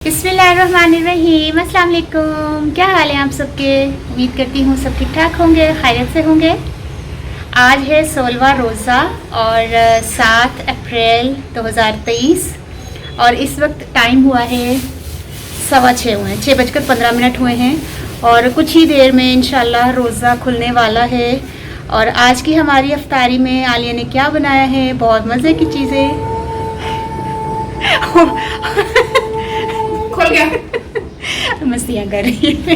बिस्मिल्लाहिर्रहमानिर्रहीम। अस्सलाम वालेकुम। क्या हाल है आप सबके? उम्मीद करती हूँ सब ठीक ठाक होंगे, खैरियत से होंगे। आज है 16वां रोज़ा और 7 अप्रैल 2023 और इस वक्त टाइम हुआ है 6:15 हुए हैं, 6:15 हुए हैं और कुछ ही देर में इंशाल्लाह रोज़ा खुलने वाला है। और आज की हमारी इफ्तारी में आलिया ने क्या बनाया है, बहुत मज़े की चीज़ें। खुल गया। मस्तियाँ कर रही है।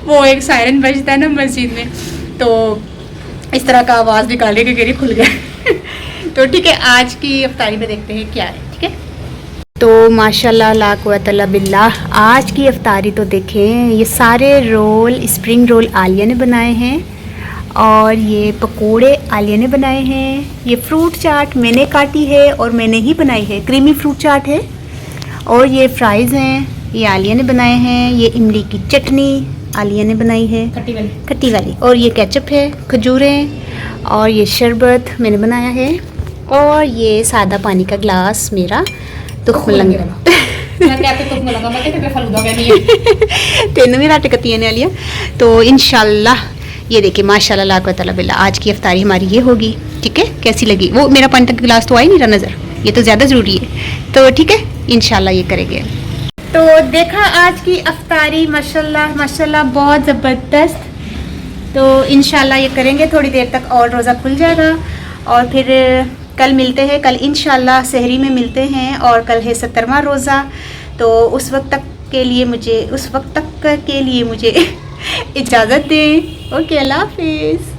वो एक सायरन बजता है ना मस्जिद में, तो इस तरह का आवाज़ निकालने के खुल गया। तो ठीक है, आज की इफ्तारी में देखते हैं क्या है। ठीक है, तो माशाल्लाह ला कुव्वत इल्ला बिल्लाह। आज की इफ्तारी तो देखें, ये सारे रोल स्प्रिंग रोल आलिया ने बनाए हैं और ये पकोड़े आलिया ने बनाए हैं। ये फ्रूट चाट मैंने काटी है और मैंने ही बनाई है, क्रीमी फ्रूट चाट है। और ये फ्राइज़ हैं, ये आलिया ने बनाए हैं। ये इमली की चटनी आलिया ने बनाई है, खट्टी वाली। और ये केचप है, खजूरें, और ये शरबत मैंने बनाया है। और ये सादा पानी का ग्लास मेरा तेनों भी राटे कतियाँ ने आलिया। तो इंशाल्लाह ये देखिए माशाल्लाह ला कुव्वत इल्ला बिल्लाह, आज की इफ्तारी हमारी ये होगी। ठीक है, कैसी लगी? वो मेरा पानी का गिलास तो आ ही नहीं रहा नज़र, ये तो ज़्यादा ज़रूरी है। तो ठीक है, इंशाल्लाह ये करेंगे। तो देखा आज की इफ्तारी, माशाल्लाह माशाल्लाह बहुत ज़बरदस्त। तो इंशाल्लाह ये करेंगे, थोड़ी देर तक और रोज़ा खुल जाएगा और फिर कल मिलते हैं। कल इंशाल्लाह सहरी में मिलते हैं और कल है 70वां रोज़ा। तो उस वक्त तक के लिए मुझे इजाज़त दें। ओके, अल्लाह हाफिज़।